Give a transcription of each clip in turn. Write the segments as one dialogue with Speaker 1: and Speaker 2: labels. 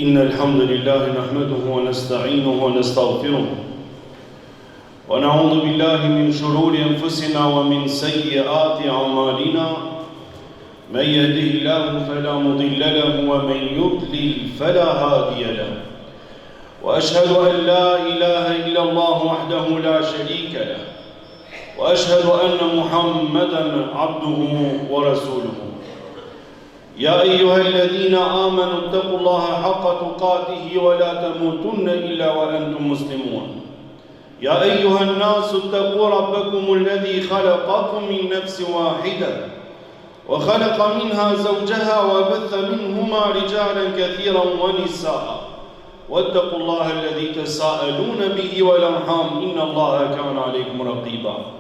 Speaker 1: إن الحمد لله نحمده ونستعينه ونستغفره ونعوذ بالله من شرور أنفسنا ومن سيئات أعمالنا من يهده الله فلا مضل له ومن يضلل فلا هادي له وأشهد أن لا إله إلا الله وحده لا شريك له وأشهد أن محمدا عبده ورسوله يا أيها الذين آمنوا اتقوا الله حق تقاته ولا تموتن إلا وأنتم مسلمون يا أيها الناس اتقوا ربكم الذي خلقكم من نفس واحدة وخلق منها زوجها وبث منهما رجالا كثيرا ونساء واتقوا الله الذي تساءلون به والأرحام إن الله كان عليكم رقيبا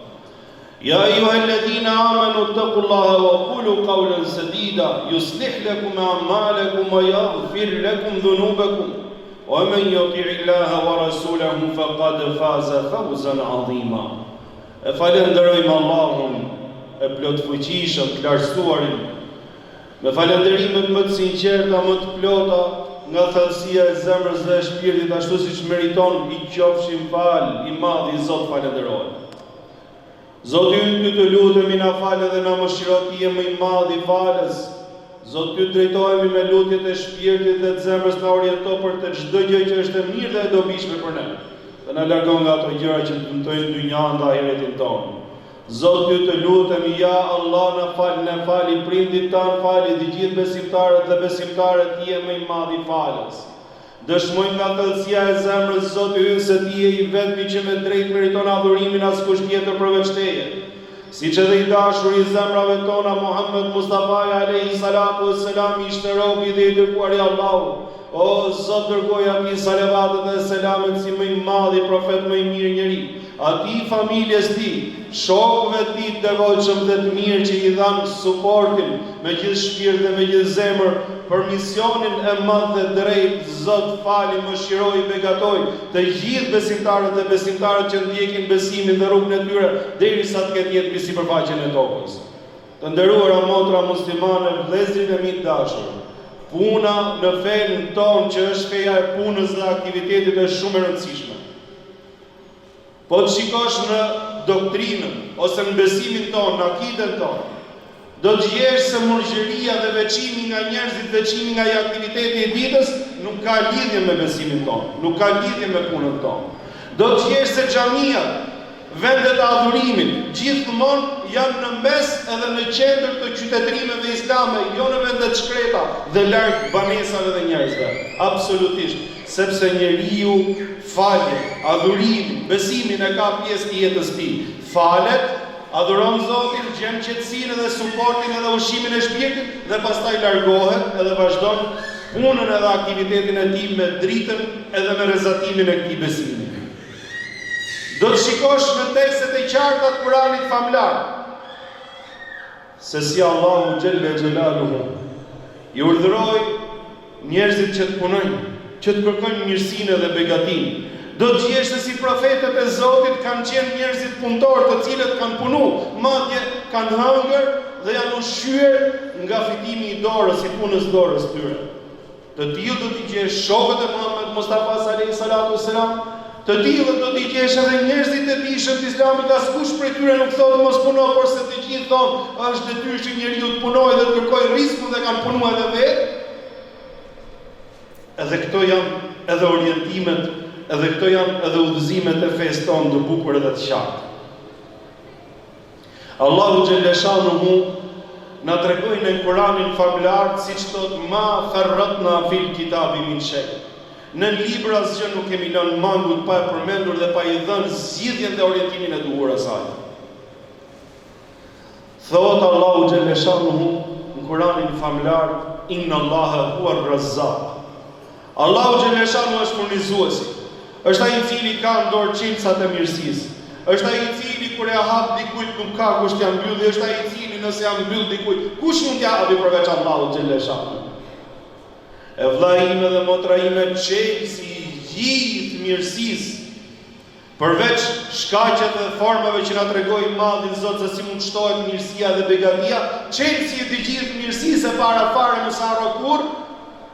Speaker 1: يا أيها الذين آمنوا اتقوا الله وقولوا قولا سديدا يصلح لكم أعمالكم ويغفر لكم ذنوبكم ومن يطع الله ورسوله فقد فاز فوزا عظيما Falenderojmë Allahun e plot fuqishëm, të lartësuarin, me falenderimet më të sinqerta, më të plota, nga thellësia e zemrës dhe e shpirtit, ashtu siç meriton i qofshim fal, i madh i Zot falenderohet. Zoti ynë ty të lutemi na falë dhe na mëshiro, ti je më i madh i falës. Zoti ty drejtohemi me lutjet e shpirtit dhe të zemrës, na oriento për të çdo gjë që është e mirë dhe e dobishme për ne. Dhe na largon nga ato gjëra që dëmtojnë dynjan dhe ahiretin tonë. Zoti ty të lutemi, ja Allah, na fali prindit tan, fali të gjithë besimtarët dhe besimtarët, ti je më i madh i falës. Dëshmojmë nga thellësia e zemrës, Zoti ynë, se ti je i vetmi që me drejt meriton adhurimin, askush tjetër përveç teje. Siç edhe i dashur i zemrave tona Muhammed Mustafa alayhi salatu wassalam, ishte robi dhe i dërguari i Allahut. O Zot, dërgoj atij salavatet dhe selamet si më i madhi profet, më i mirë njeri, atij familjes tij, shokëve të tij të devotshëm dhe të mirë që i dhan suportin me gjithë shpirt dhe me gjithë zemër për misionin e madh dhe drejt. Zot, fali, mëshiroj, begatoj të gjithë besimtarët dhe besimtarët që ndjekin besimin dhe rrugën e tyre derisa të ketë jetë mbi sipërfaqen e tokës. Të nderuara motra muslimane, vëllezërit e mi të dashur, puna në fenë tonë, që është feja e punës dhe aktivitetit, është shumë e rëndësishme. Po të shikosh në doktrinën ose në besimin tonë, në akiden tonë, do të gjesh se murgjëria dhe veçimi nga njerëzit, veçimi nga aktiviteti i ditës, nuk ka lidhje me besimin tonë, nuk ka lidhje me punën tonë. Do të gjesh se xhamiat, vendet e adhurimit, gjithmonë janë në mes edhe në qendër të qytetërimeve islame, jo në vendet shkreta dhe larg banesave dhe njerëzve. Absolutisht, sepse njeriu falje, adhurimin, besimin e ka pjesë të jetës tij. Falet, adhuron Zotin, gjen qetësinë dhe suportin edhe ushqimin e shpirtit dhe pastaj largohet edhe vazhdon punën edhe aktivitetin e tij me dritën edhe me rezatimin e këtij besimi. Do të shikosh në tekstet e qarta të Kuranit famlar se si Allahu xhelle xhelaluhu i urdhëroi njerëzit që të punojnë, që të kërkojnë mirësinë dhe begatinë. Do të gjesh se si profetët e Zotit kanë qenë njerëzit punëtor, të cilët kanë punu, madje kanë hëngër dhe janë ushqyer nga fitimi i dorës, i punës dorës tyre. Të tillë do t'i gjesh shokët e Muhammed Mustafa alayhi salatu wassalam, të tillë do t'i gjesh edhe njerëzit e dishëm të Islamit, askush prej tyre nuk thotë mos puno, por se të gjithë thonë është detyrë që njeriu të punojë dhe të kërkojë rrezikun dhe kanë punuar edhe vetë. Edhe këto janë edhe orientimet, edhe këto janë edhe udhëzimet e fesë tonë të bukur edhe të qartë. Allahu xhelle shanuhu na tregoi në Kur'anin famlar, siç thotë, ma farratna fil kitabi min shay. Në libër asgjë nuk kemi lënë mangut pa e përmendur dhe pa i dhënë zgjidhjen dhe orientimin e duhur asaj. Thot Allahu xhelle shanuhu në Kur'anin famlar, inna Allaha huwa ar-razzaq. Allahu xhelle shanuhu është furnizuesi. Është ai i cili ka në dorë çelësat e mirësisë. Është ai i cili kur e hap dikujt nuk ka kush t'ia mbyllë, është ai i cili nëse ja mbyll dikujt, kush mund t'ia hapi përveç Allahut xhelle shanuhu. E vlla ime dhe motra ime, çelësi i gjithë mirësisë, përveç shkaqeve dhe formave që na tregoi madhi Zot se si mund shtohet mirësia dhe begatia, çelësi i të gjithë mirësisë e para fare mos harro kurrë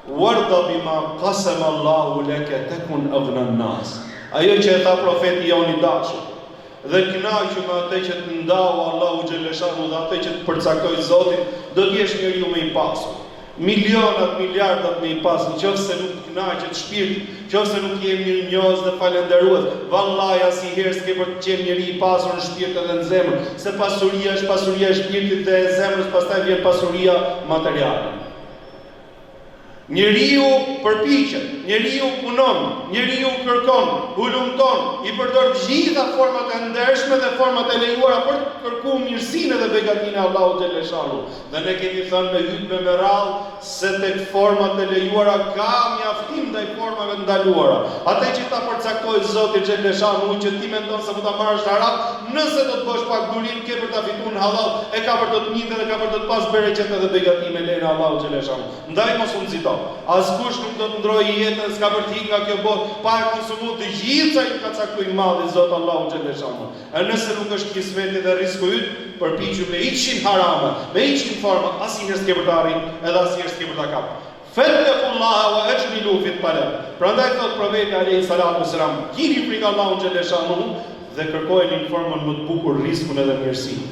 Speaker 1: Warda bima qasama Allahu laka takun aghna an-nas. Ajo që e tha profeti jonë i dashur, dhe kënaqu me atë që të ndau Allahu xhaleshanu dhe atë që të përcaktoi Zoti, do të jesh njeriu më i pasur. Milionat, miliardat me i pasur, nëse nuk të kënaqet shpirti, nëse nuk je mirënjohës dhe falënderues, vallahi asnjëherë s'ke për të qenë njeri i pasur në shpirt edhe në zemër, se pasuria është pasuria e shpirtit dhe e zemrës, pastaj vjen pasuria materiale. Njeriu përpiqet, njeriu punon, njeriu kërkon, hulumton, i përdor të gjitha format e ndershme dhe format e lejuara për të kërkuar mirësinë dhe begatinë e Allahut xhaleshanu. Dhe ne kemi thënë me hutbe me radhë se tek format e lejuara ka mjaftim ndaj formave ndaluara. Atë që ta përcaktoi Zoti xhaleshanu që ti mendon se mund ta marrësh haram, nëse do të bësh pak durim ke për ta fituar në halal, e ka për të njëjtën dhe ka për të pas bereqet edhe begatinë e lenë Allahut xhaleshanu. Ndaj mos u nxito. Askush nuk do të ndrojë jetën s'ka për të hiq nga kjo botë pa e konsumuar të gjithë sa i ka caktuar madhi Zot Allahu xhaleshanu. E nëse nuk është kismeti dhe risku yt, përpiqu me hiqin harame, me hiqin forma, asnjëherë s'ke për të arritur, edhe asnjëherë s'ke për ta kapur. Fattaqullaha wa ajmilu fi talab. Prandaj thot profeti alayhi salatu wasalam, keni frikë Allahut xhaleshanu dhe kërkojeni në formën më të bukur riskun edhe mirësinë.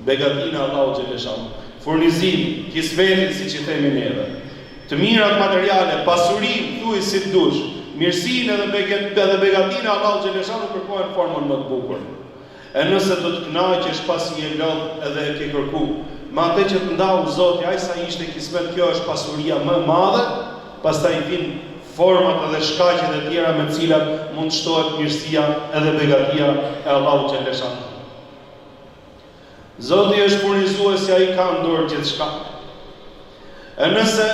Speaker 1: Begatinë Allahu xhaleshanu, furnizim, kismetin siç i themi neve. Të mirat materiale, pasurinë, thuaj si të dush, mirësinë edhe begatinë Allahu xhaleshanu kërkojnë në formën më të bukur. E nëse do të kënaqesh pasi je lodh edhe e ke kërkuar, me atë që të ndau Zoti, ai sa ishte kismet, kjo është pasuria më e madhe, pastaj vin format edhe shkaqet e tjera me të cilat mund të shtohet mirësia edhe begatia e Allahut xhaleshanu. Zoti është furnizuesi, ai ka në dorë gjithçka. E nëse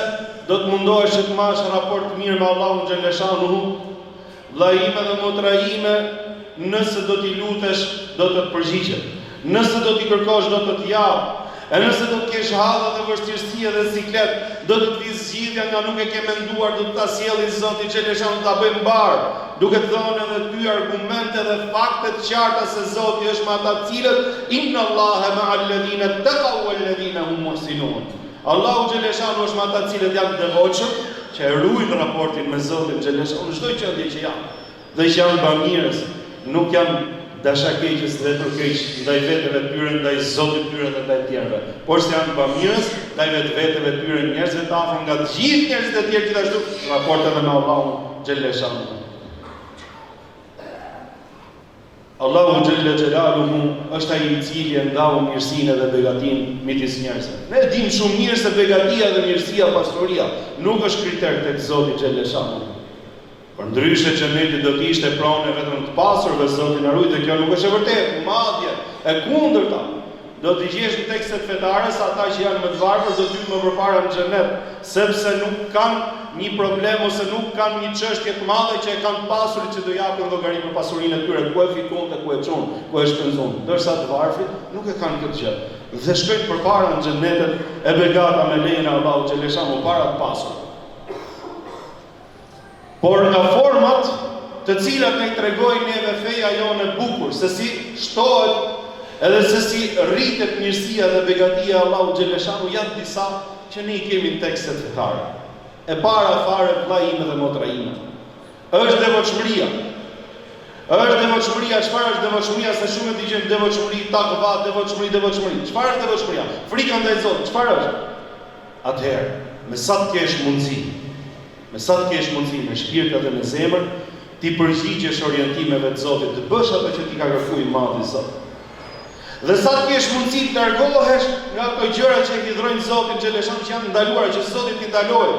Speaker 1: do të mundohesh që të marrësh raport të mirë me Allahun xhaleshanu, vllai im dhe motra ime, nëse do t'i lutesh, do të të përgjigjet. Nëse do t'i kërkosh, do të t'jap. E nëse do të kesh halla dhe vështirësi edhe siklet, do të vi zgjidhja nga nuk e ke menduar, do të ta sjellë Zoti xhaleshanu ta bëjë mbar, duke të dhënë edhe ty argumente dhe fakte të qarta se Zoti është me ata të cilët inna Allaha ma'al ladhina taqaw wal ladhina hum muhsinun. Allahu xhaleshanu është me ata të cilët janë devotshëm, që e ruajnë raportin me Zotin xhaleshanu në çdo gjendje që janë. Dhe që janë bamirës, nuk janë dashakeqës dhe përkeq ndaj vetëve të tyre, ndaj Zotit të tyre dhe ndaj tjerëve. Por se janë bamirës ndaj vetëve të tyre, njerëzve të afër nga të gjithë njerëzit e tjerë gjithashtu, raporteve me Allahun xhaleshanu. Allahu xhalla xhelaluhu është ai i cili e ndau mirësinë dhe begatinë midis njerëzve. Ne dimë shumë mirë se begatia dhe mirësia, pasuria nuk është kriter tek Zoti xhaleshanu. Por ndryshe xheneti do të ishte pranë vetëm të pasurve, Zoti na ruaj, dhe kjo nuk është e vërtetë, madje e kundërta. Do të gjesh në tekstet fetare se ata që janë më të varfër do të hyjnë më përpara në xhenet, sepse nuk kanë një problem ose nuk kanë një çështje të madhe që e kanë pasurit që do japin llogari për pasurinë e tyre, ku e fikon dhe ku e çon, ku e shpenzon. Ndërsa të varfrit nuk e kanë këtë gjë. Dhe shkojnë përpara në xhenetet e begata me lejen e Allahut xhaleshanu para të pasur. Por nga format të cilat ne i tregojnë neve feja jonë e bukur, se si shtohet edhe se si rritet mirësia dhe begatia e Allahut xhaleshanu, janë disa që ne i kemi në tekstet fetare. E para fare vllai im dhe motra ime. Është devotshmëria. Është devotshmëria, çfarë është devotshmëria? Se shumë dëgjojmë devotshmëri, takva, devotshmëri. Çfarë është devotshmëria? Frika ndaj Zotit. Çfarë është? Atëherë, me sa të kesh mundësi, me shpirt dhe me zemër, ti përgjigjesh orientimeve të Zotit, të bësh ato që ti ka kërkuar i madhi Zot. Dhe sa të kesh mundësi të largohesh nga ato gjëra që e hidhrojnë Zotin xhaleshanu, që janë ndaluara, që Zoti t'i ndalojë,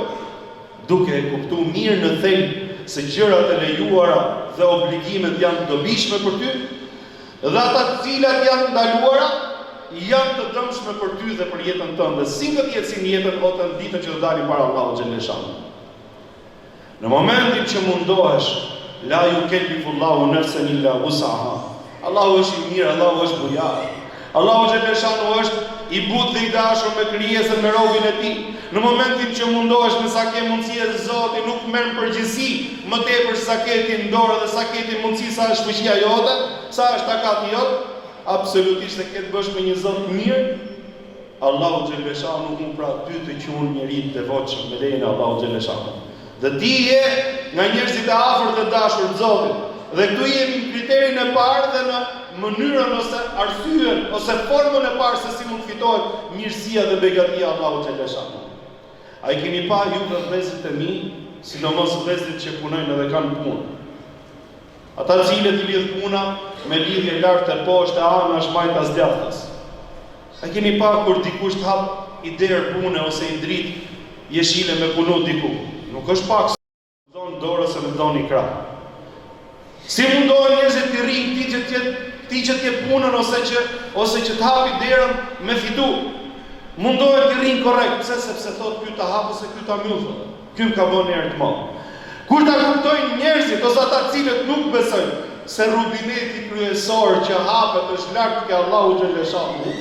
Speaker 1: duke e kuptuar mirë në thelb se gjërat e lejuara dhe obligimet janë të dobishme për ty, dhe ata të cilat janë ndaluara janë të dëmshme për ty dhe për jetën tënde, si këtë jetë si në jetën ose në ditën që do dalim para Allahut xhaleshanu. Në momentin që mundohesh, la yukellifullahu nafsan illa wus'aha. Allahu është i mirë, Allahu është bujar. Allahu xhaleshanu është i butë dhe i dashur me krijesën, me robën e tij. Në momentin që mundohesh me sa ke mundësi e Zoti nuk merr përgjegjësi më tepër se sa ke ti në dorë dhe sa ke ti mundësi, sa është fuqia jote, sa është takati jot, absolutisht e ke të bësh me një Zot mirë, Allahu xhaleshanu nuk pra ty të quhen njeri të devotshëm me lejen e Allahu xhaleshanu. Dhe ti je nga njerëzit e afërt dhe dashur të Zotit. Dhe këtu jemi në kriterin e parë dhe në mënyrën ose arsyen ose formën e parë se si mund fitohet mirësia dhe begatia e Allahu xhaleshanu. A i keni pa ju dhe vëllezërit e mi, sidomos vëllezërit që punojnë edhe kanë punë. Ata cilët i lidh puna me lidhje lart të poshtë e anash majtas djathtas. A keni pa kur dikush të hap i derë pune ose i drit jeshile me punu diku. Nuk është pak se me donë dorë ose me donë i krah. Si mundohen njerëzit të rinë ti që t'je punën ose që të hapi derën me fitu. Mundohet të rinë korrekt, pse sepse thot ky ta hap ose ky ta mbyll. Ky më ka bënë erë të madh. Kur ta kuptojnë njerëzit ose ata cilët nuk besojnë se rubineti kryesor që hapet është lart ke Allahu xhaleshanu.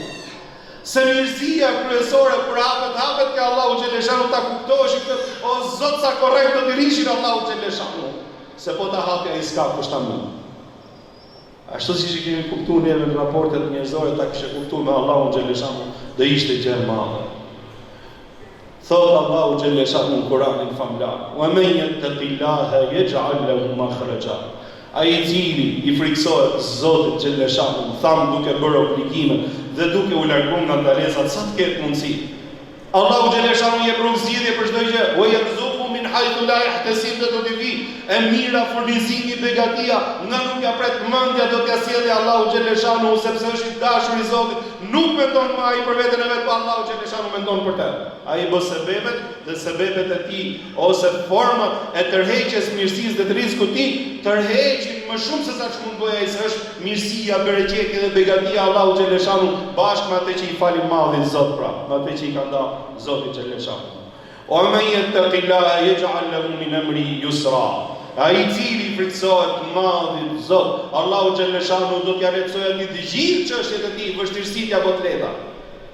Speaker 1: Se mirësia kryesore kur hapet ke Allahu xhaleshanu ta kuptosh këtë o Zot sa korrekt do të rishin Allahu xhaleshanu. Se po ta hapja i s'ka kush ta mbyll. Ashtu siç i kemi kuptuar neve në raportet njerëzore ta kishte kuptuar me Allahun xhaleshanu, do ishte gjë e madhe. Thot Allahu xhaleshanu në Kur'anin famlar: "Wa man yattaqillaha yaj'al lahu makhraja." Ai i cili i friksohet Zotit xhaleshanu, tham duke bërë obligime dhe duke u larguar nga ndalesat sa të ketë mundësi. Allahu xhaleshanu jep rrugëzidhje për çdo gjë. Wa yarzuqu min haythu la yahtasib, do të vi e mira furnizimi begatia, nga nuk ja pret mendja do t'ja sjellë Allahu xhaleshanu sepse është i dashur i Zotit. Nuk mendon më ai për veten e vet, po Allahu xhaleshanu mendon për të. Ai bën sebebet dhe sebebet e tij ose format e tërheqjes mirësisë dhe të rrezikut të tij tërheqin më shumë se sa ç'mund bëj ai, se është mirësia, bereqeti dhe begatia Allahu xhaleshanu bashkë me atë që i falim madhin Zot, pra, me atë që i ka dhënë Zoti xhaleshanu. O men yattaqillaha yaj'al lahu min amri yusra. Ai i cili friksohet madhin Zot, Allahu xhaleshanu do t'ja lehtësojë atë të gjithë çështjet e tij, vështirësitë ja bot lehta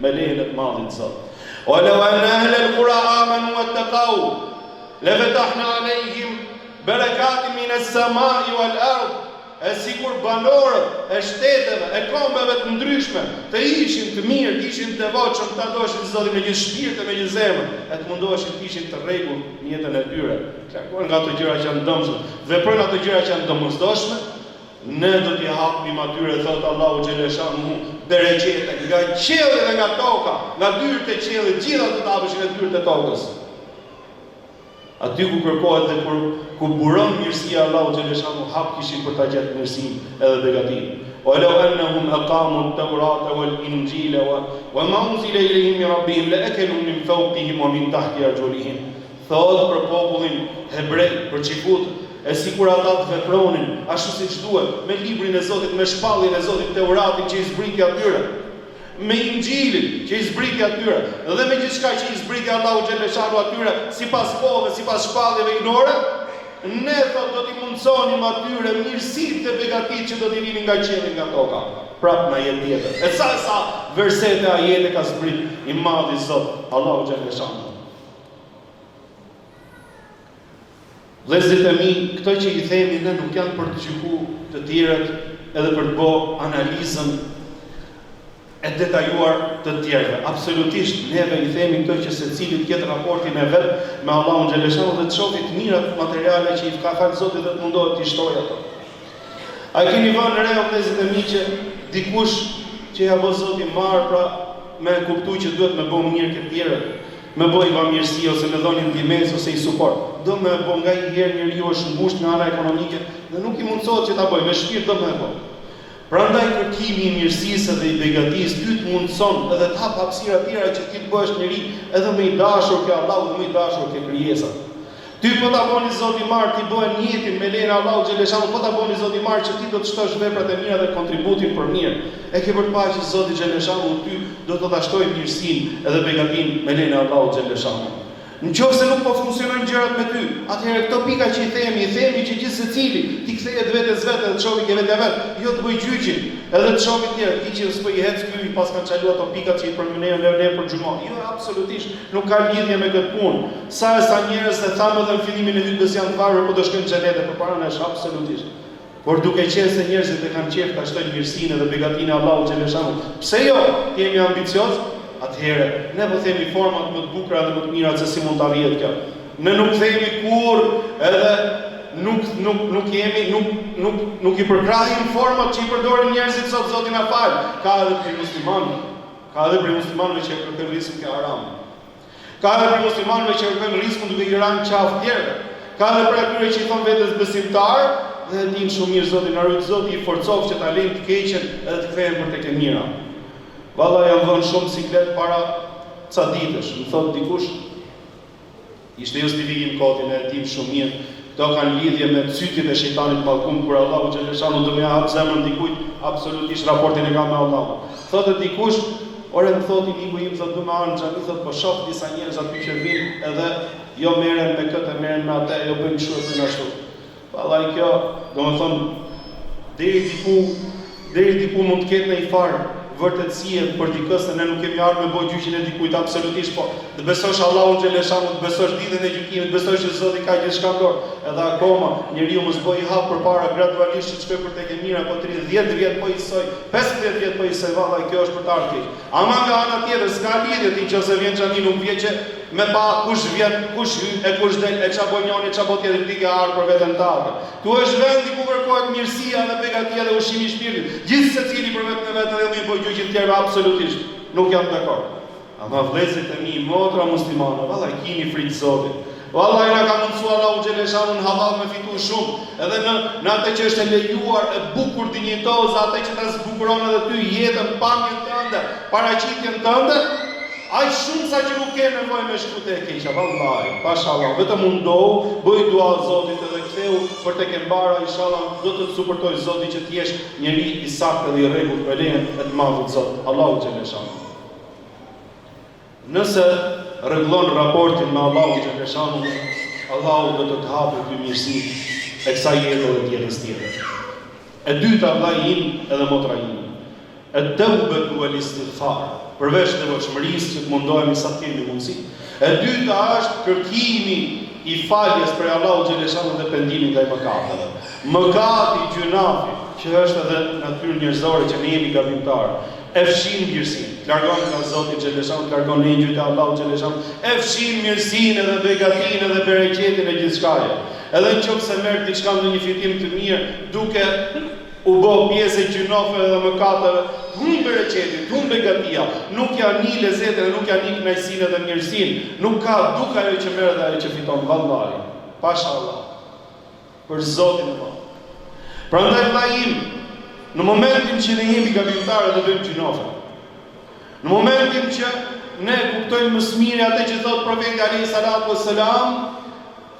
Speaker 1: me lejen e madhin Zot. ولو أن أهل القرى آمنوا واتقوا لفتحنا عليهم بركات من السماء والأرض. E sikur banorët e shteteve, e kombeve të ndryshme, të ishin të mirë, të ishin të devotshëm, të adoshin Zotin me gjithë shpirtin, me gjithë zemrën, e të mundoheshin të ishin të rregull në jetën e tyre. Largohen nga ato gjëra që janë dëmshme, veprojnë ato gjëra që janë domosdoshme, ne do t'i hapim atyre, thot Allahu xhaleshanu, bereqete nga qielli dhe nga toka, nga dyrët e qiellit, gjitha do të hapeshin e dyrët e tokës. Aty ku kërkohet dhe ku buron mirësia Allahu xhaleshanu hap kishin për ta gjetur mirësinë edhe begatinë. ولو أنهم أقاموا التوراة والإنجيل وما أنزل إليهم من ربهم لأكلوا من فوقهم ومن تحت أرجلهم. Thot për popullin hebrej, për çifutët, e sikur ata të vepronin ashtu siç duhet, me librin e Zotit, me shpalljen e Zotit, Teuratin që i zbriti atyre, me Injilin që i zbriti atyre, dhe me gjithçka që i zbriti Allahu xhaleshanu atyre, sipas kohëve, sipas shpalljeve inore, ne thot do t'i mundsonim atyre mirësitë dhe begatitë që do t'i vinin nga qielli nga toka. Prap në jetë tjetër. E sa versete ajete ka zbrit i madhi Zot, Allahu xhaleshanu. Vëllezërit e mi, këto që i themi ne nuk janë për të gjykuar të tjerët edhe për të bërë analizën e detajuar të tjerëve. Absolutisht neve i themi këto që secili të ketë raportin e vet me Allahun xhaleshanu dhe të shohë të mirat materiale që i ka falë Zoti dhe të mundohet t'i shtojë ato. A keni vënë re vëllezërit e mi që dikush që ja bë Zoti marr pra me kuptuar që duhet me bëu mirë këtë tjerët, me bëj bamirësi ose me dhënien ndihmës ose i suport. Do me bë nga një herë njeriu është ngushtë nga ana ekonomike dhe nuk i mundsohet që ta bëj, me shpirt do me bëj. Prandaj kërkimi i mirësisë dhe i begatisë ty të mundson edhe të hap hapësira të tjera që ti të bëhesh njeri edhe më i dashur ke Allahu dhe më i dashur ke krijesat. Ty po ta bëni Zoti marr ti bëhen njëtin me lejen e Allahu xhaleshanu, po ta bëni Zoti marr që ti do të shtosh veprat e mira dhe kontributin për mirë. E ke për të parë që Zoti xhaleshanu ty do të ta shtojë mirësinë edhe begatinë me lejen e Allahu xhaleshanu. Nëse nuk po funksionojnë gjërat me ty, atëherë këto pika që i themi që gjithë secili ti kthehet vetes vetë dhe të shohë ke vetja vet, jo të bëj gjyqin, edhe të shohë tjerë, ti që s'po i hec ky pas kanë çaluar ato pikat që i përmendën ne për xhumon. Jo, absolutisht nuk ka lidhje me këtë punë. Sa njerëz e thamë edhe në fillimin e hutbes janë të varur po do shkojnë në xhenet përpara nesh, absolutisht. Por duke qenë se njerëzit e kanë qejf ta shtojnë mirësinë dhe begatinë e Allahut xhaleshanu. Pse jo? Jemi ambicioz, atëherë ne po themi format më të bukura dhe më të mira se si mund ta vjet kjo. Ne nuk themi kur edhe nuk i përkrahim format që i përdorin njerëzit sot, Zoti na fal. Ka edhe për muslimanëve që kërkojnë rizikun ke haram. Ka edhe për muslimanëve që kërkojnë rizikun duke i rënë qafë tjerë. Ka edhe për atyre që i thon vetes besimtar dhe e din shumë mirë Zoti na rrit, Zoti i forcof që ta lejnë të keqen edhe të kthehen për tek e mira. Valla jam dhënë shumë siklet para ca ditësh. Më thot dikush, ishte justifikim kotin e dim shumë mirë. Këto kanë lidhje me cytjet e shejtanit mallkum kur Allahu xhaleshanu do më hap zemrën dikujt, absolutisht raportin e ka me Allahun. Thotë dikush, ore më thotë iku im thotë do më arë në xhami, thotë po shoh disa njerëz aty që vinë edhe jo merren me këtë, merren me atë, jo bëjnë kështu apo ashtu. Vallai kjo, domethënë deri diku mund të ketë në i farë vërtetësie për dikë se ne nuk kemi ardhur me boj gjyqin e dikujt absolutisht, po të besosh Allahun xhaleshanu, të besosh ditën e gjykimit, të besosh që Zoti ka gjithçka në dorë. Edhe akoma njeriu mos bëj hap përpara gradualisht që të shkojë për tek e mira, po 30 vjet po i soi, 15 vjet po i soi, vallai kjo është për të ardhur keq. Ama nga ana tjetër s'ka lidhje ti nëse vjen xhami nuk vjen që me pa kush vjen, kush hyn e kush del, e çfarë bën njëri, çfarë bën tjetri, ti ke ardhur për veten tënde. Tu është vendi ku kërkohet mirësia dhe begatia dhe ushqimi i shpirtit. Gjithë secili për vetë dhe më bëj gjyqin tjerë absolutisht. Nuk jam dakord. Ama vëllezërit e mi, motra muslimane, vallai keni frikë Zotit. Vallai na ka mundsuar Allahu xhaleshanu në halal me fitu shumë, edhe në atë që është e lejuar, e bukur dinjitoze, atë që ta zbukuron edhe ty jetën, pamjen tënde, paraqitjen tënde. Aq shumë sa që nuk ke nevojë me shkute e keqja, vallai, pashallah, vetëm mundohu, bëj dua Zotit edhe ktheu për tek e mbara, inshallah do të suportoj Zoti që të jesh njeri i saktë dhe i rregullt me lejen e të madhut Zot, Allahu xhaleshanu. Nëse rregullon raportin me Allahu xhaleshanu, Allahu do të të hapë dy mirësi e kësaj jete dhe tjetër tjetër. E dyta vllai im edhe motra ime. At-tawbatu wal-istighfar. Përveç nevojshmërisë që të mundohemi sa të kemi mundësi. E dyta është kërkimi i faljes për Allahu xhaleshanu dhe pendimi ndaj mëkateve. Mëkati, gjunafi, që është edhe natyrë njerëzore që ne jemi gabimtarë, e fshin mirësinë. Largon nga Zoti xhaleshanu, largon engjëjt e Allahu xhaleshanu, e fshin mirësinë edhe begatinë edhe bereqetin e gjithçkaje. Edhe nëse merr diçka në një fitim të mirë, duke u bë pjesë e gjunafeve dhe mëkateve, humb bereqetin, humb begatia, nuk ja ni lezetën, nuk ja ni kënaqësinë dhe mirësinë, nuk ka duk ajo që merr dhe ajo që fiton, vallahi. Pashallah. Për Zotin e madh. Prandaj vllai im, në momentin që ne jemi gabimtarë dhe bëjmë gjunafe, në momentin që ne kuptojmë më së miri atë që thot profeti alayhi salatu wassalam,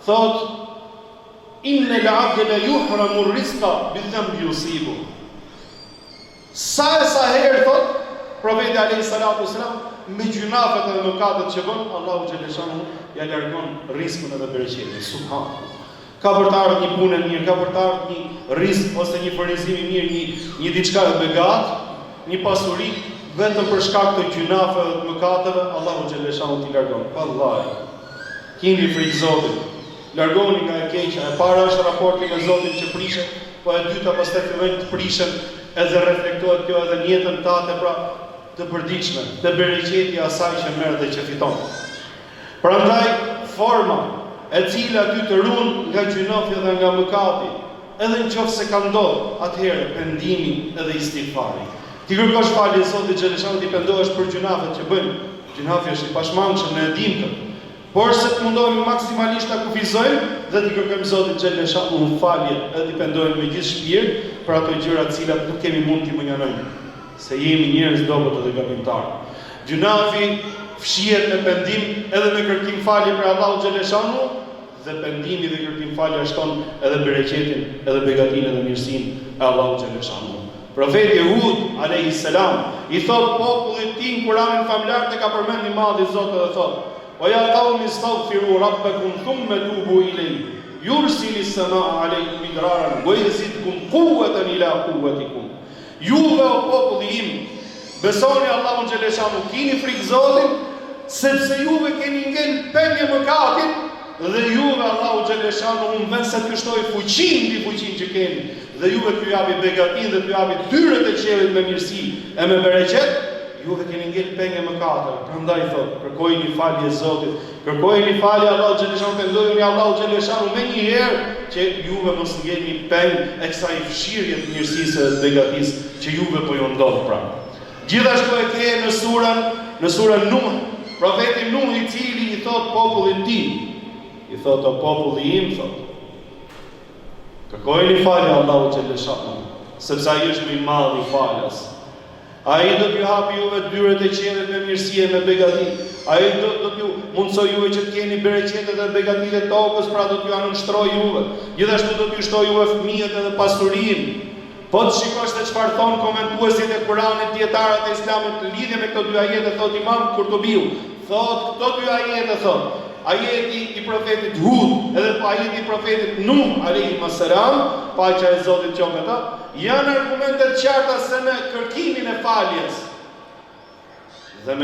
Speaker 1: thot inna al-'abda la yuhramu ar-rizqa bi-dhanbi yusibu. Sa herë thot profeti alayhi salatu wasalam, me gjunafet dhe mëkatet që bën, Allahu xhaleshanu ja largon rrezikun edhe bereqetin. Subhanallah. Ka për të ardhur një punë e mirë, ka për të ardhur një rrezik ose një furnizim i mirë, një diçka e begat, një pasuri vetëm për shkak të gjunafeve dhe të mëkateve, Allahu xhaleshanu t'i largon. Vallahi. Keni frikë Zotit. Largoni nga e keqja. E para është raporti me Zotin që prishet, po e dyta pastaj fillojnë të prishen edhe reflektohet kjo edhe në jetën tënde, pra të përditshme, të bereqeti asaj që merr dhe që fiton. Prandaj forma e cila ty të ruan nga gjunafi dhe nga mëkati, edhe nëse ka ndodhur, atëherë pendimi edhe istighfari. Ti kërkosh falje Zotit xhaleshanu, ti pendohesh për gjunafet që bën. Gjunafi është i pashmangshëm, ne e dimë këtë. Por se të mundohemi maksimalisht ta kufizojmë dhe t'i kërkojmë Zotit xhaleshanu falje, edhe t'i pendohemi me gjithë shpirt për ato gjëra të cilat nuk kemi mund t'i mënjanojmë, se jemi njerëz dobët edhe gabimtarë. Gjunafi fshihet me pendim edhe me kërkim falje për Allahu xhaleshanu, dhe pendimi dhe kërkim falje shton edhe bereqetin, edhe begatinë dhe mirësinë e Allahu xhaleshanu. Profeti Hud alayhis salam i thot popullit tim Kur'anin famlar te ka përmendur madhi Zoti dhe thot: "Wa ya qaumi istaghfiru rabbakum thumma tubu ilayhi yursilu as-samaa'a 'alaykum midraran wa yazidkum quwwatan ila quwwatikum." Juve o populli im, besoni Allahun xhaleshanu, keni frikë Zotit, sepse juve keni ngel pengë mëkatit dhe juve Allahu xhaleshanu vën se t'ju shtoj fuqinë që keni, dhe juve t'ju japi begatinë dhe t'ju japi dyrët e qiellit me mirësi e me bereqet, juve keni ngel penge mëkate. Prandaj thot, kërkojini falje Zotit, kërkojini falje Allahu xhaleshanu, pendojuni Allahu xhaleshanu më një herë që juve mos ngeni peng e kësaj fshirje të mirësisë dhe begatisë që juve po ju ndodh pra. Gjithashtu e ke në surën Nuh, profeti Nuh i cili i thot popullit tij, i thot o populli im, thot, kërkojini falje Allahu xhaleshanu, sepse ai është më i madh i falës. Ai do t'ju hapi juve dyret e qenit me mirësi e me begati. Ai do t'ju mundsoj juve që t'keni bereqetet dhe begatitë e tokës, pra do t'ju anënshtroj juve. Gjithashtu do t'ju shtoj juve fëmijët edhe pasurinë. Po të shikosh se çfarë thon komentuesit e Kuranit, dietarët e Islamit në lidhje me këto dy ajete, thot Imam Kurtubiu, thot këto dy ajete thot, ajeti i profetit Hud edhe ajeti i profetit Nuh alayhi salam, paqja e Zotit qoftë me ta, janë argumente të qarta se me kërkimin e faljes dhe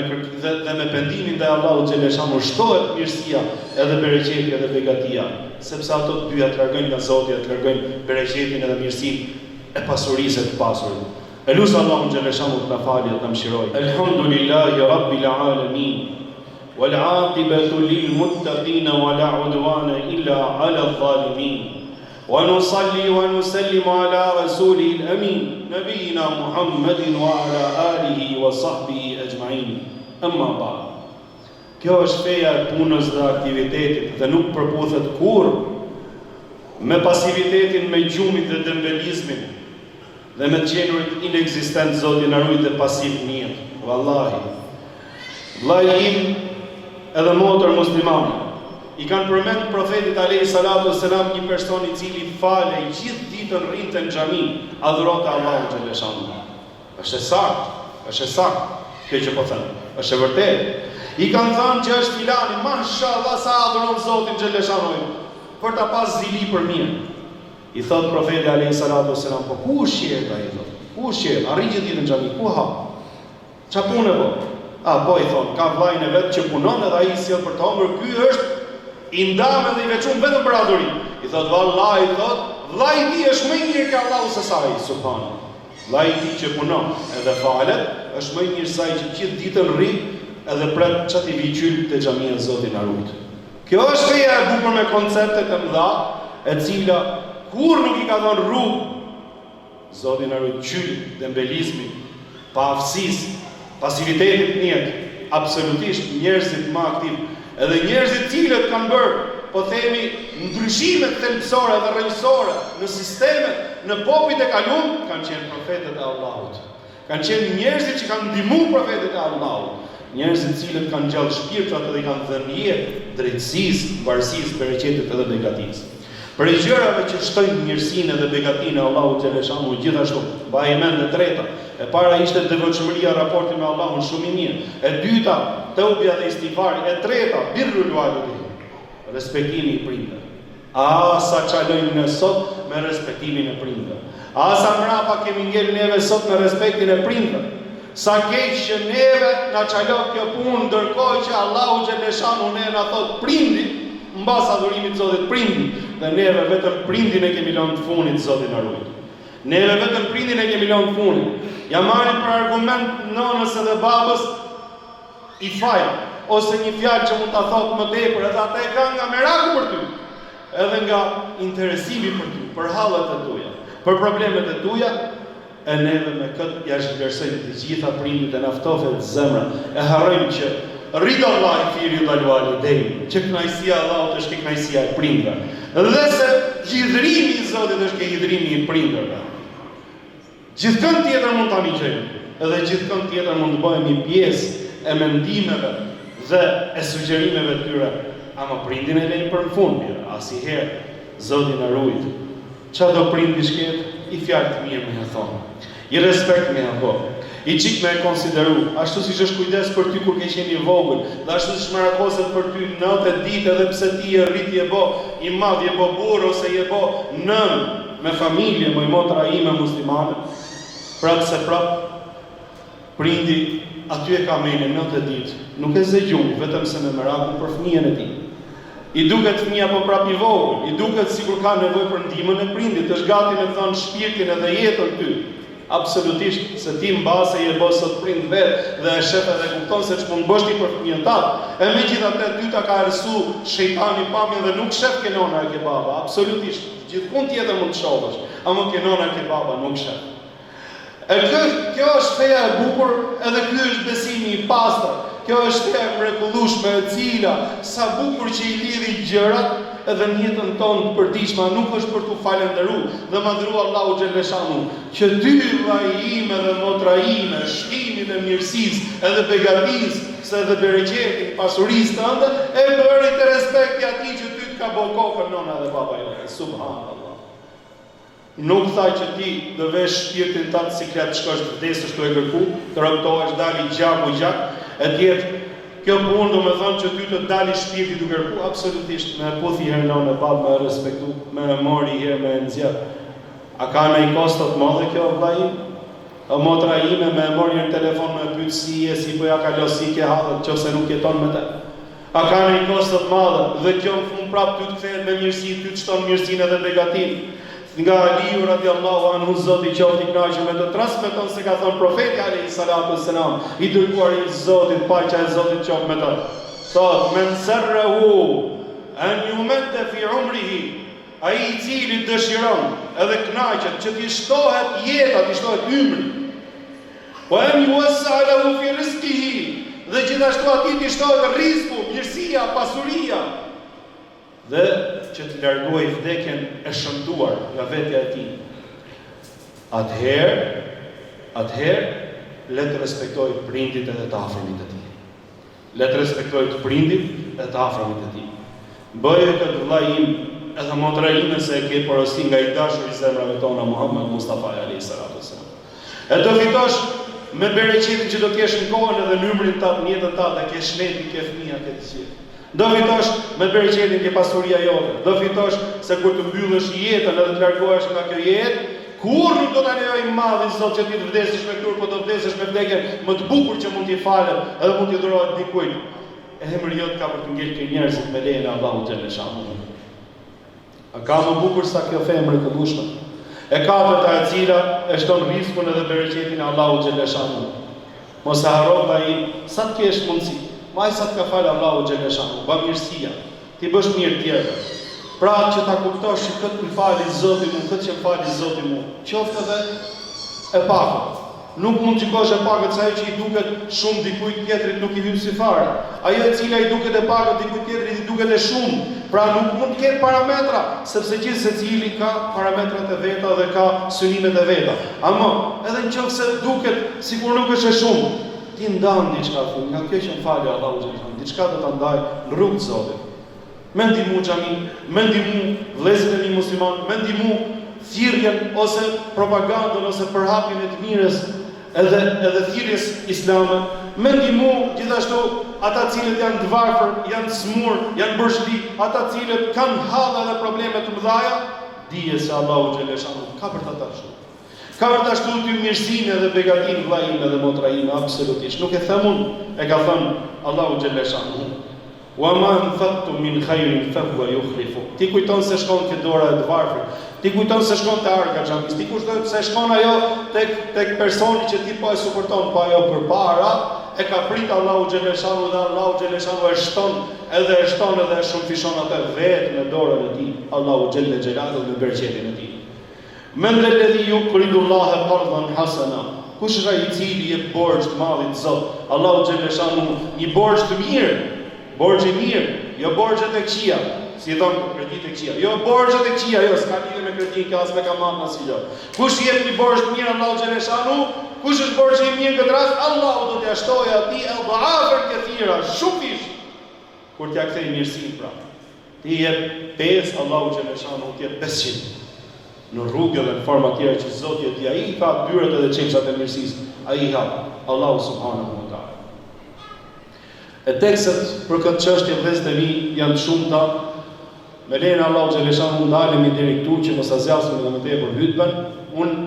Speaker 1: me pendimin ndaj Allahut xhaleshanu shtohet mirësia edhe bereqeti edhe begatia, sepse ato të dyja t'largojnë nga Zoti, t'largojnë bereqetin edhe mirësinë e pasurisë të pasurit. Elusë Allahun xhaleshanu të na falë, të na mëshirojë. Elhamdulillahi rabbil alamin. والعاقبة للمتقين ولا عدوان إلا على الظالمين ونصلي ونسلم على رسوله الأمين نبينا محمد وعلى آله وصحبه أجمعين أما بعد. Kjo është feja e punës dhe aktivitetit dhe nuk përputhet kur me pasivitetin, me gjumit dhe dembelizmin dhe me qenurit inexistent. Zoti na ruaj dhe pasiv njët. Wallahi, vllai im edhe motër muslimane i kanë përmend profetit alayhi salatu wassalam një person i cili fale i gjithë ditën rrinte në xhami, adhuronte Allahun xhaleshanu. Është saktë kjo që po them. Është e vërtetë. I kanë thënë që është filani, mashallah sa adhuron Zotin xhaleshanu, për ta pas zili për mirë. I thot profeti alayhi salatu wassalam, po ku shihet ai thot? Ku shihet? Arrin gjithë ditën në xhami, ku ha? Ç'a punë po? Po i thon, ka vllajën e vet që punon edhe ai sjell për të hëmbur, ky është i ndamë dhe i veçuar vetëm për adhurim. I thot vallahi, thot, vllai i tij është më i mirë ke Allahu se sa ai, subhanallahu. Vllai i tij që punon edhe falet është më i mirë se ai që gjithë ditën rri edhe pret çati vigjyl te xhamia e Zotit na ruaj. Kjo është feja e bukur me koncepte të mëdha, e cila kur nuk i ka dhënë rrugë Zoti na ruaj gjyl, dembelizmi, paaftësisë, pasivitetit njët, absolutisht njerëzit më aktiv, edhe njerëzit cilët kanë bërë, po themi, ndryshimet thelbësore dhe rrënjësore në sistemet, në popujt e kaluar, kanë qenë profetët e Allahut. Kanë qenë njerëzit që kanë ndihmuar profetët e Allahut, njerëzit cilët kanë gjallë shpirtrat dhe kanë dhënë jetë drejtësisë, varësisë, bereqetit edhe begatisë. Për gjërave që shtojnë mirësinë dhe begatinë e Allahut xhaleshanu, gjithashtu mbaj mend e treta. E para ishte devotshmëria, raporti me Allahun shumë i mirë. E dyta, teubja dhe istighfari. E treta, birrul walidain, respektimi i prindërve. Sa çalojmë ne sot me respektimin e prindërve. Sa mrapa kemi ngel neve sot me respektin e prindërve. Sa keq që neve na çalon kjo punë, ndërkohë që Allahu xhaleshanu ne na thot prindi, mbas adhurimit Zotit prindi, dhe neve vetëm prindin e kemi lënë të funit, Zoti na ruaj. Neve vetëm prindin e kemi lënë të funit. Ja marrin për argument nënës edhe babës i faj, ose një fjalë që mund ta thotë më tepër, edhe ata e kanë nga meraku për ty, edhe nga interesimi për ty, për hallet e tuaja, për problemet e tuaja, e neve me këtë ja zhvlerësojmë të gjitha prindit e na ftofet zemra, e harrojmë që rida Allahi fi rida walidain, që kënaqësia e Allahut është kënaqësia e prindërve. Dhe se hidhrimi i Zotit është ke hidhrimi i prindërve. Gjithkënd tjetër mund ta miqojmë, edhe gjithkënd tjetër mund të bëhemi pjesë e mendimeve dhe e sugjerimeve të tyre, ama prindin e lejmë për në fund, asnjëherë Zoti na ruaj. Çfarë do prindi shket, i fjalë të mirë më thonë, i respekt më thonë, i qik me e konsideru, ashtu si që është kujdes për ty kur ke qenë i vogël, dhe ashtu si që merakoset për ty natë e ditë, edhe pse ti e rrit je bo i madh, je bo burë ose je bo nën me familje, më i motra ime muslimane, prapë se prapë, prindi aty e ka mene natë e ditë, nuk e zëgjumi, vetëm se me merakun për fëmijën e ti. I duket fëmija po prap i vogël, i duket sikur ka nevojë për ndihmën e prindit, është gati me thënë shpirtin edhe jetën ty. Absolutisht, se ti mbase i e bë sot prind vetë dhe e shef edhe kupton se ç'mund bësh ti për fëmijën ta. E megjithatë dyta ka arsu shejtani pamjen dhe nuk shef kenona e kebaba. Absolutisht, gjithkund tjetër mund të shohësh, ama kenona e kebaba nuk shef. E kjo është feja e bukur, edhe ky është besimi i pastër. Kjo është feja e mrekullueshme e cila sa bukur që i lidhi gjërat edhe në jetën tonë të përditshme, nuk është për t'u falendëruar dhe madhëruar Allahu xhaleshanu, që ty vllai im edhe motra ime, shtimin e mirësisë edhe begatinë se edhe bereqetin pasurisë tënde e bëri të respekti atij që ty të ka bërë kokën nona dhe baba jote. Subhanallah. Nuk thaj që ti dhe vesh shpirtin tatë si kletë shkosh të vdesësh të e kërku, të rëptohesh, dali gjaku gjak, e tjetë kjo punë do me thonë që ty të dali shpirti të kërku, absolutisht me puthi herë nonë e babë, me respektu, me mori herë, me nëzjetë. A ka me i kostot madhe kjo vlajim? A motra ime me mori në telefon me pytë si e si po ja ka losi ke hadhe, që se nuk jeton me te. A ka me i kostot madhe dhe kjo në fund prap ty të kthehet me mirësi, ty të shton mirësinë edhe negatinë. Nga Aliu radiallahu anhu Zoti qoftë i kënaqur me të transmeton se ka thënë profeti alayhi salatu wassalam, i dërguari i Zotit, paqja e Zotit qoftë me të. Thot men sarrahu an yumadda fi umrihi, ai i cili dëshiron edhe kënaqet që t'i shtohet jeta, t'i shtohet ymri. Wa an yuwassa lahu fi rizqihi, dhe gjithashtu atij t'i shtohet rizku, mirësia, pasuria. Dhe që të largoj vdekjen e shënduar nga vetja e tij. Atëherë, le të respektoj prindit edhe të afërmit e tij. Le të respektoj të prindit edhe të afërmit e tij. Bëje këtë vllai im edhe motra ime se e ke porosi nga i dashur i zemrave tona Muhammed Mustafa alayhi salatu wasalam. E do fitosh me bereqetin që do t'jesh në kohën edhe në ymrin tatë, në jetën tatë, ke shleti, ke fëmija, ke të gjithë. Do fitosh me bereqetin ke pasuria jote. Do fitosh se kur të mbyllësh jetën edhe të largohesh nga kjo jetë, kur nuk do ta lejoj madhi Zot që ti të vdesësh me kur, po do vdesësh me vdekjen më të bukur që mund t'i falet edhe mund t'i dhurohet dikujt. Emri jot ka për të ngel këto njerëzit me lejen e Allahut xhaleshanu. A ka më bukur sa kjo fe e mrekullueshme? E katërta e cila e shton rrezikun edhe bereqetin e Allahut xhaleshanu. Mos e harro ai sa të kesh mundësi. Maj sa të ka falë Allahu xhaleshanu, ba mirësia, ti bësh mirë tjerë. Pra që ta kuptosh që këtë më fali Zoti mu, këtë që më fali Zoti mu, qoftë edhe e pakët. Nuk mund të qikosh e pakët sa që i duket shumë dikujt tjetrit nuk i hyn si fare. Ajo e cila i duket e pakët dikujt tjetrit i duket e shumë. Pra nuk mund të ketë parametra, sepse gjithë secili ka parametrat e veta dhe ka synimet e veta. Ama edhe nëse duket sikur nuk është e shumë, ti ndan diçka fund, nga kjo që më falë Allahu xhaleshanu, diçka do ta ndaj në rrugë të Zotit. Me ndihmu xhamin, me ndihmu vëllezërit e mi musliman, me ndihmu thirrjen ose propagandën ose përhapjen e të mirës edhe thirrjes islame, me ndihmu gjithashtu ata cilët janë të varfër, janë të smur, janë bërshli, ata cilët kanë halla dhe probleme të mëdha, dije se Allahu xhaleshanu ka për ta tashu. Ka për ta shtuar ty mirësinë edhe begatinë vllai im edhe motra ime, absolutisht. Nuk e them unë, e ka thënë Allahu xhaleshanu. Wa ma anfaqtum min khairin fa huwa yukhlifu. Ti kujton se shkon ke dora e të varfrit. Ti kujton se shkon te arka xhamis. Ti kujton se shkon ajo tek personi që ti po e suporton, po ajo përpara e ka prit Allahu xhaleshanu dhe Allahu xhaleshanu e shton edhe e shumëfishon atë vetë me dorën e tij. Allahu xhelalu me bereqetin e tij. Men alladhi yuqridu Allaha qardan hasana. Kush është ai i cili jep borxh të madh të Zot? Allahu xhaleshanu një borxh të mirë. Borxh i mirë, jo borxhe të këqija, si thon kredi të këqija. Jo borxhe të këqija, jo s'ka lidhje me kredin, kjo as me kamat as jo. Kush jep një borxh të mirë Allahu xhaleshanu, kush është borxhi i mirë këtë rast, Allahu do t'ia shtojë atij dha'afan kathira, shumish. Kur t'ia kthej mirësinë pra. Ti jep 5, Allahu xhaleshanu t'i jep 500. Në rrugë dhe në forma tjera që Zoti e di, ai i ka dyrat edhe çelçat e mirësisë, ai i ka Allahu subhanahu wa taala. E tekstet për këtë çështje vëllezër e mi janë shumëta. Me lejen e Allahu xhaleshanu ndalemi deri këtu që mos azjasim edhe më tepër hutben. Unë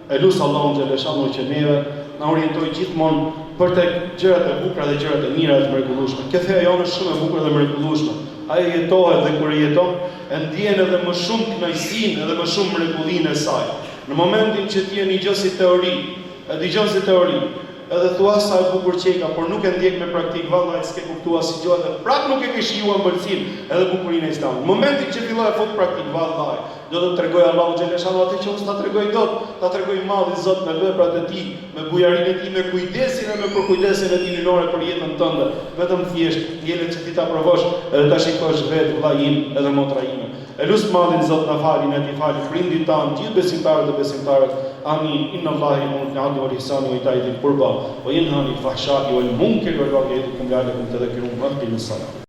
Speaker 1: e lut Allahun xhaleshanu që neve na orientoj gjithmonë për tek gjërat e bukura dhe gjërat e mira të mrekullueshme. Kjo feja jonë është shumë e bukur dhe mrekullueshme. Ai jetohet dhe kur jeton e ndjen edhe më shumë kënaqësinë edhe më shumë mrekullinë e saj. Në momentin që ti e një gjë si teori, e dëgjon si teori, edhe thua sa e bukur qeka, por nuk e ndjek me praktik, vallai s'ke kuptuar si gjohet dhe prap nuk e ke shijuar mbëlsinë edhe bukurinë e Islamit. Në momentin që filloj të fut praktik, vallai, do të tregoj Allahu xhaleshan atë që unë ta tregoj dot, ta tregoj madhi Zot me veprat e tij, me bujarinë e tij, me kujdesin e me përkujdesin e tij linore për jetën tënde. Vetëm thjesht ngjelet që ti ta provosh edhe ta shikosh vetë vllajin edhe motra ime. E lusë madhin Zot na falin e ti fali prindit tanë, gjithë besimtarët dhe besimtarët. Amin. Inna Allahi ya'muru bil 'adli wal ihsani wa ita'i dhil qurba wa yanha 'anil fahsha'i wal munkari wal baghi ya'idukum la'allakum tadhakkarun. Aqimus salat.